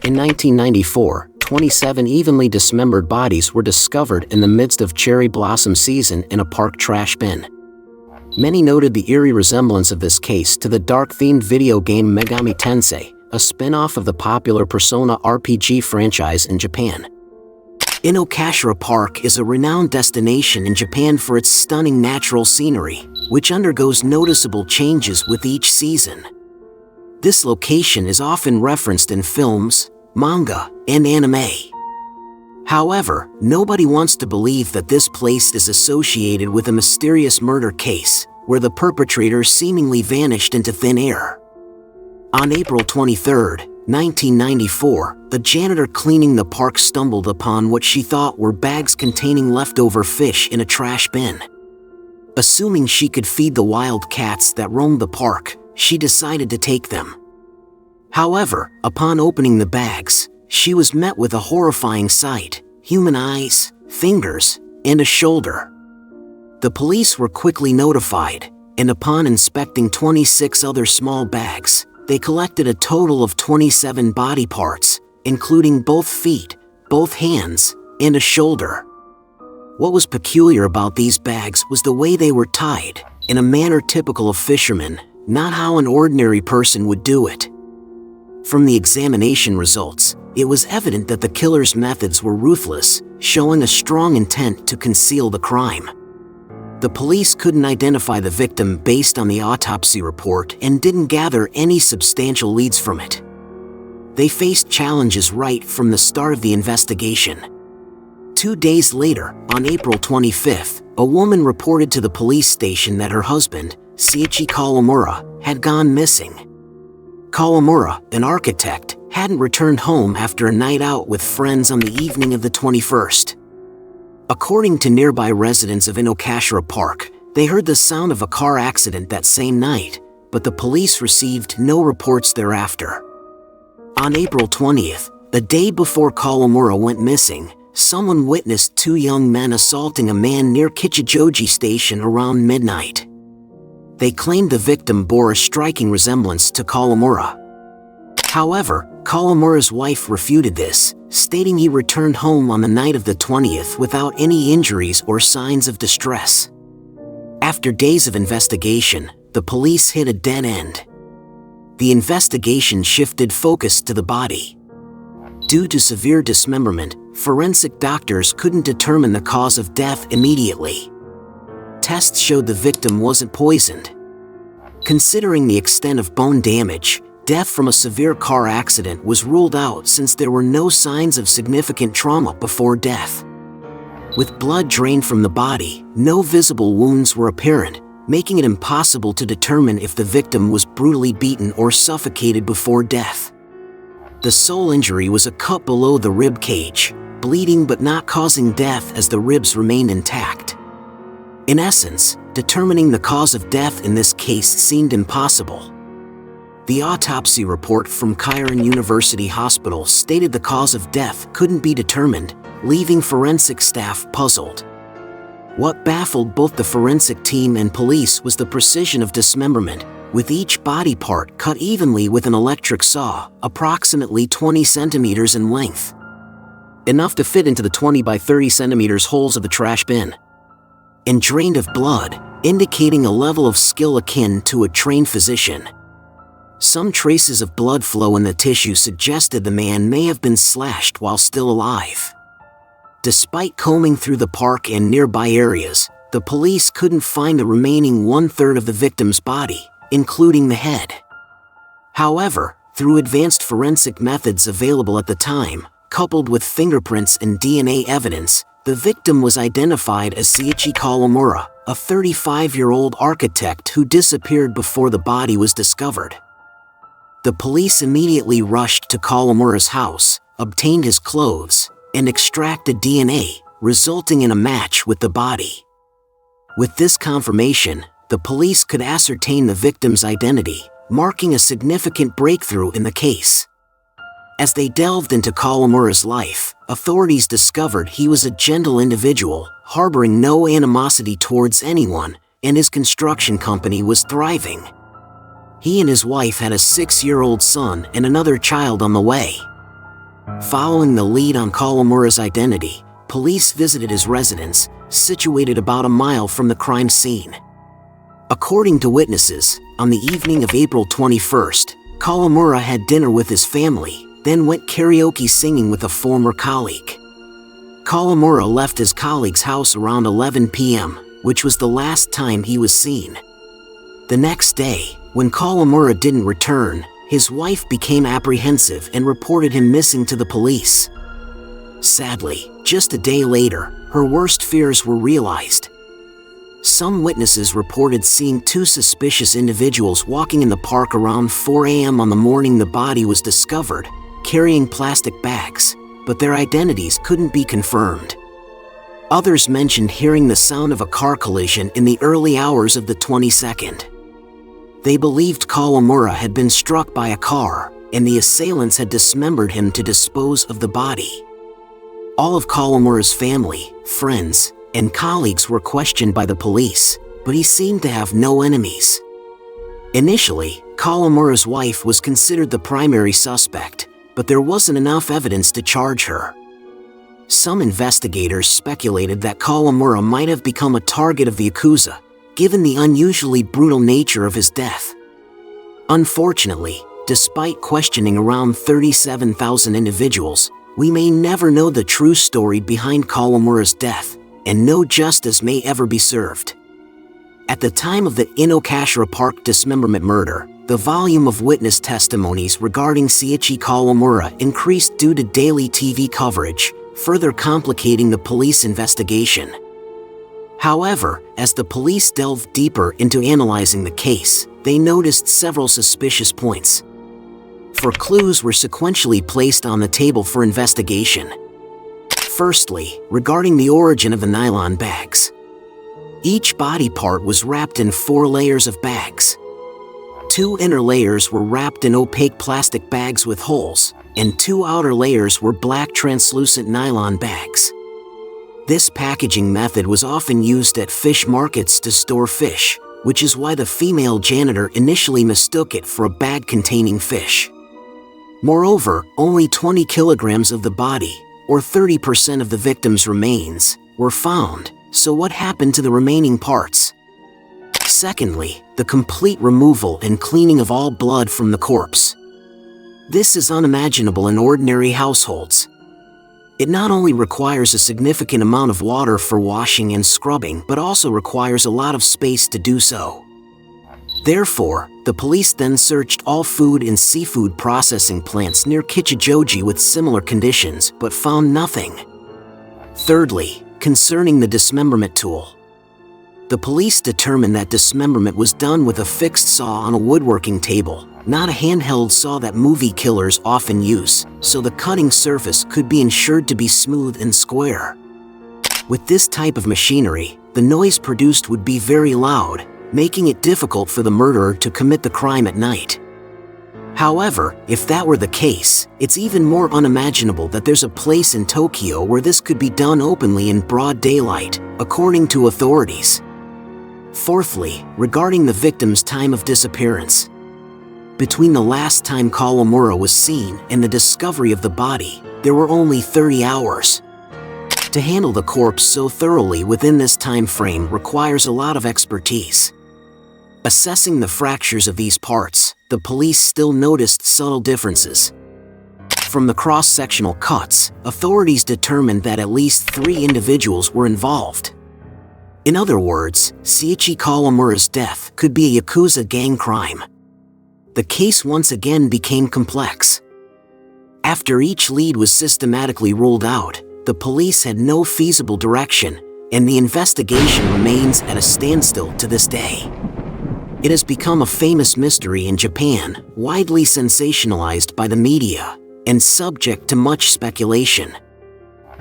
In 1994, 27 evenly dismembered bodies were discovered in the midst of cherry blossom season in a park trash bin. Many noted the eerie resemblance of this case to the dark-themed video game Megami Tensei, a spin-off of the popular Persona RPG franchise in Japan. Inokashira Park is a renowned destination in Japan for its stunning natural scenery, which undergoes noticeable changes with each season. This location is often referenced in films, manga, and anime. However, nobody wants to believe that this place is associated with a mysterious murder case, where the perpetrator seemingly vanished into thin air. On April 23, 1994, a janitor cleaning the park stumbled upon what she thought were bags containing leftover fish in a trash bin. Assuming she could feed the wild cats that roamed the park, she decided to take them. However, upon opening the bags, she was met with a horrifying sight: human eyes, fingers, and a shoulder. The police were quickly notified, and upon inspecting 26 other small bags, they collected a total of 27 body parts, including both feet, both hands, and a shoulder. What was peculiar about these bags was the way they were tied, in a manner typical of fishermen, not how an ordinary person would do it. From the examination results, it was evident that the killer's methods were ruthless, showing a strong intent to conceal the crime. The police couldn't identify the victim based on the autopsy report and didn't gather any substantial leads from it. They faced challenges right from the start of the investigation. 2 days later, on April 25th, a woman reported to the police station that her husband, Psyche Kawamura, had gone missing. Kawamura, an architect, hadn't returned home after a night out with friends on the evening of the 21st. According to nearby residents of Inokashira Park, they heard the sound of a car accident that same night, but the police received no reports thereafter. On April 20th, the day before Kawamura went missing, someone witnessed 2 young men assaulting a man near Kichijoji Station around midnight. They claimed the victim bore a striking resemblance to Kawamura. However, Kawamura's wife refuted this, stating he returned home on the night of the 20th without any injuries or signs of distress. After days of investigation, the police hit a dead end. The investigation shifted focus to the body. Due to severe dismemberment, forensic doctors couldn't determine the cause of death immediately. Tests showed the victim wasn't poisoned. Considering the extent of bone damage, death from a severe car accident was ruled out since there were no signs of significant trauma before death. With blood drained from the body, no visible wounds were apparent, making it impossible to determine if the victim was brutally beaten or suffocated before death. The sole injury was a cut below the rib cage, bleeding but not causing death as the ribs remained intact. In essence, determining the cause of death in this case seemed impossible. The autopsy report from Keirin University Hospital stated the cause of death couldn't be determined, leaving forensic staff puzzled. What baffled both the forensic team and police was the precision of dismemberment, with each body part cut evenly with an electric saw, approximately 20 centimeters in length. Enough to fit into the 20 by 30 centimeters holes of the trash bin. And drained of blood, indicating a level of skill akin to a trained physician. Some traces of blood flow in the tissue suggested the man may have been slashed while still alive. Despite combing through the park and nearby areas, the police couldn't find the remaining 1/3 of the victim's body, including the head. However, through advanced forensic methods available at the time, coupled with fingerprints and DNA evidence, the victim was identified as Psyche Kawamura, a 35-year-old architect who disappeared before the body was discovered. The police immediately rushed to Kawamura's house, obtained his clothes, and extracted DNA, resulting in a match with the body. With this confirmation, the police could ascertain the victim's identity, marking a significant breakthrough in the case. As they delved into Kawamura's life, authorities discovered he was a gentle individual, harboring no animosity towards anyone, and his construction company was thriving. He and his wife had a 6-year-old son and another child on the way. Following the lead on Kawamura's identity, police visited his residence, situated about a mile from the crime scene. According to witnesses, on the evening of April 21st, Kawamura had dinner with his family, then went karaoke singing with a former colleague. Kawamura left his colleague's house around 11 p.m., which was the last time he was seen. The next day, when Kawamura didn't return, his wife became apprehensive and reported him missing to the police. Sadly, just a day later, her worst fears were realized. Some witnesses reported seeing two suspicious individuals walking in the park around 4 a.m. on the morning the body was discovered, carrying plastic bags, but their identities couldn't be confirmed. Others mentioned hearing the sound of a car collision in the early hours of the 22nd. They believed Kawamura had been struck by a car, and the assailants had dismembered him to dispose of the body. All of Kawamura's family, friends, and colleagues were questioned by the police, but he seemed to have no enemies. Initially, Kawamura's wife was considered the primary suspect, but there wasn't enough evidence to charge her. Some investigators speculated that Kawamura might have become a target of the Yakuza, given the unusually brutal nature of his death. Unfortunately, despite questioning around 37,000 individuals, we may never know the true story behind Kawamura's death, and no justice may ever be served. At the time of the Inokashira Park dismemberment murder, the volume of witness testimonies regarding Psyche Kawamura increased due to daily TV coverage, further complicating the police investigation. However, as the police delved deeper into analyzing the case, they noticed several suspicious points. Four clues were sequentially placed on the table for investigation. Firstly, regarding the origin of the nylon bags. Each body part was wrapped in 4 layers of bags. 2 inner layers were wrapped in opaque plastic bags with holes, and 2 outer layers were black translucent nylon bags. This packaging method was often used at fish markets to store fish, which is why the female janitor initially mistook it for a bag containing fish. Moreover, only 20 kilograms of the body, or 30% of the victim's remains, were found, so what happened to the remaining parts? Secondly, the complete removal and cleaning of all blood from the corpse. This is unimaginable in ordinary households. It not only requires a significant amount of water for washing and scrubbing, but also requires a lot of space to do so. Therefore, the police then searched all food and seafood processing plants near Kichijoji with similar conditions, but found nothing. Thirdly, concerning the dismemberment tool. The police determined that dismemberment was done with a fixed saw on a woodworking table, not a handheld saw that movie killers often use, so the cutting surface could be ensured to be smooth and square. With this type of machinery, the noise produced would be very loud, making it difficult for the murderer to commit the crime at night. However, if that were the case, it's even more unimaginable that there's a place in Tokyo where this could be done openly in broad daylight, according to authorities. Fourthly, regarding the victim's time of disappearance. Between the last time Kawamura was seen and the discovery of the body, there were only 30 hours. To handle the corpse so thoroughly within this time frame requires a lot of expertise. Assessing the fractures of these parts, the police still noticed subtle differences. From the cross-sectional cuts, authorities determined that at least 3 individuals were involved. In other words, Psyche Kawamura's death could be a Yakuza gang crime. The case once again became complex. After each lead was systematically ruled out, the police had no feasible direction, and the investigation remains at a standstill to this day. It has become a famous mystery in Japan, widely sensationalized by the media, and subject to much speculation.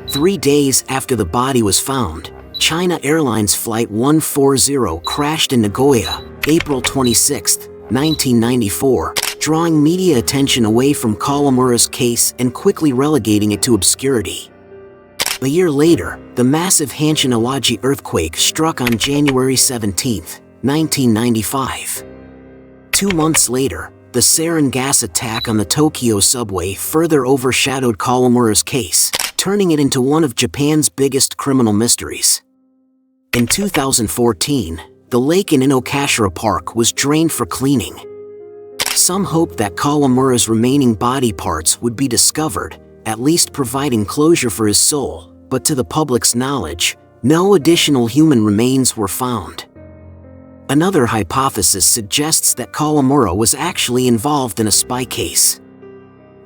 3 days after the body was found, China Airlines Flight 140 crashed in Nagoya, April 26, 1994, drawing media attention away from Kawamura's case and quickly relegating it to obscurity. A year later, the massive Hanshin Awaji earthquake struck on January 17, 1995. 2 months later, the sarin gas attack on the Tokyo subway further overshadowed Kawamura's case, turning it into one of Japan's biggest criminal mysteries. In 2014, the lake in Inokashira Park was drained for cleaning. Some hoped that Kawamura's remaining body parts would be discovered, at least providing closure for his soul, but to the public's knowledge, no additional human remains were found. Another hypothesis suggests that Kawamura was actually involved in a spy case.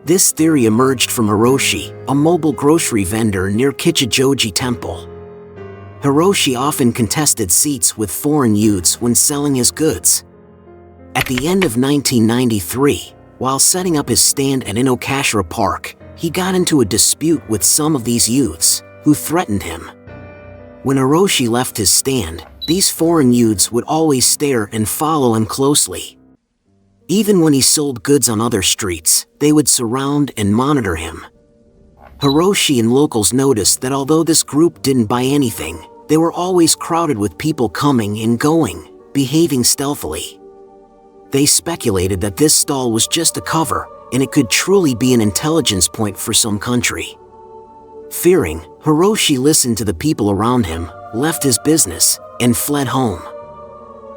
This theory emerged from Hiroshi, a mobile grocery vendor near Kichijoji Temple. Hiroshi often contested seats with foreign youths when selling his goods. At the end of 1993, while setting up his stand at Inokashira Park, he got into a dispute with some of these youths, who threatened him. When Hiroshi left his stand, these foreign youths would always stare and follow him closely. Even when he sold goods on other streets, they would surround and monitor him. Hiroshi and locals noticed that although this group didn't buy anything, they were always crowded with people coming and going, behaving stealthily. They speculated that this stall was just a cover, and it could truly be an intelligence point for some country. Fearing, Hiroshi listened to the people around him, left his business, and fled home.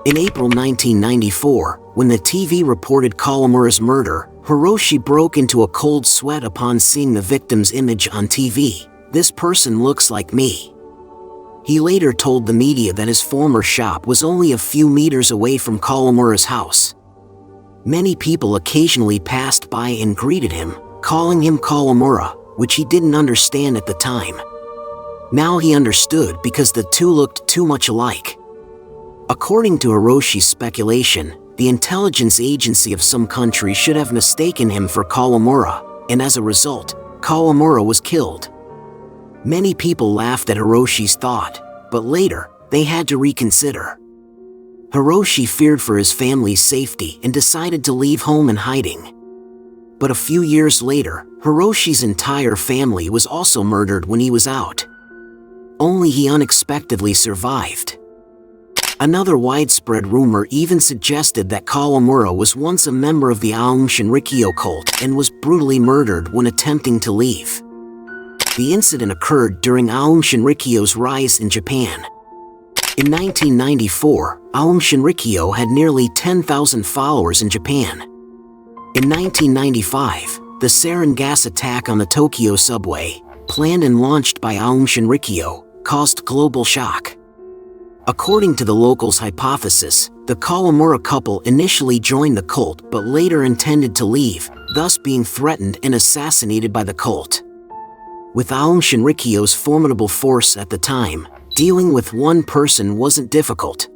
In April 1994, when the TV reported Kawamura's murder, Hiroshi broke into a cold sweat upon seeing the victim's image on TV. "This person looks like me." He later told the media that his former shop was only a few meters away from Kawamura's house. Many people occasionally passed by and greeted him, calling him Kawamura, which he didn't understand at the time. Now he understood because the two looked too much alike. According to Hiroshi's speculation, the intelligence agency of some country should have mistaken him for Kawamura, and as a result, Kawamura was killed. Many people laughed at Hiroshi's thought, but later, they had to reconsider. Hiroshi feared for his family's safety and decided to leave home in hiding. But a few years later, Hiroshi's entire family was also murdered when he was out. Only he unexpectedly survived. Another widespread rumor even suggested that Kawamura was once a member of the Aum Shinrikyo cult and was brutally murdered when attempting to leave. The incident occurred during Aum Shinrikyo's rise in Japan. In 1994, Aum Shinrikyo had nearly 10,000 followers in Japan. In 1995, the sarin gas attack on the Tokyo subway, planned and launched by Aum Shinrikyo, caused global shock. According to the locals' hypothesis, the Kawamura couple initially joined the cult but later intended to leave, thus being threatened and assassinated by the cult. With Aum Shinrikyo's formidable force at the time, dealing with one person wasn't difficult.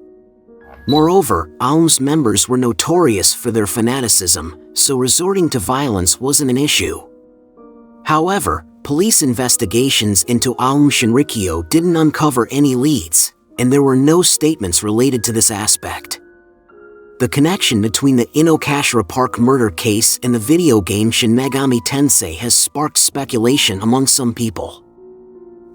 Moreover, Aum's members were notorious for their fanaticism, so resorting to violence wasn't an issue. However, police investigations into Aum Shinrikyo didn't uncover any leads, and there were no statements related to this aspect. The connection between the Inokashira Park murder case and the video game Shin Megami Tensei has sparked speculation among some people.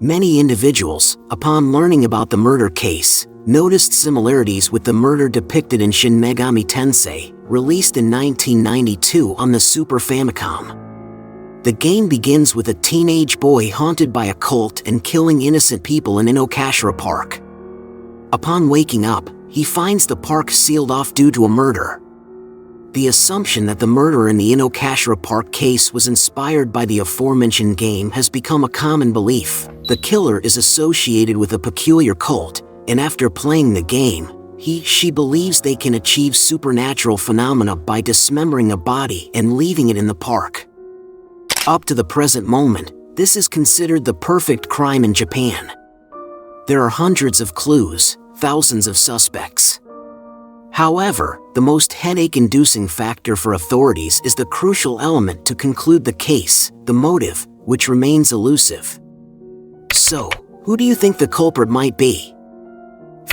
Many individuals, upon learning about the murder case, noticed similarities with the murder depicted in Shin Megami Tensei, released in 1992 on the Super Famicom. The game begins with a teenage boy haunted by a cult and killing innocent people in Inokashira Park. Upon waking up, he finds the park sealed off due to a murder. The assumption that the murder in the Inokashira Park case was inspired by the aforementioned game has become a common belief. The killer is associated with a peculiar cult, and after playing the game, she believes they can achieve supernatural phenomena by dismembering a body and leaving it in the park. Up to the present moment, this is considered the perfect crime in Japan. There are hundreds of clues, thousands of suspects. However, the most headache-inducing factor for authorities is the crucial element to conclude the case, the motive, which remains elusive. So, who do you think the culprit might be?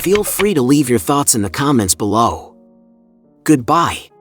Feel free to leave your thoughts in the comments below. Goodbye.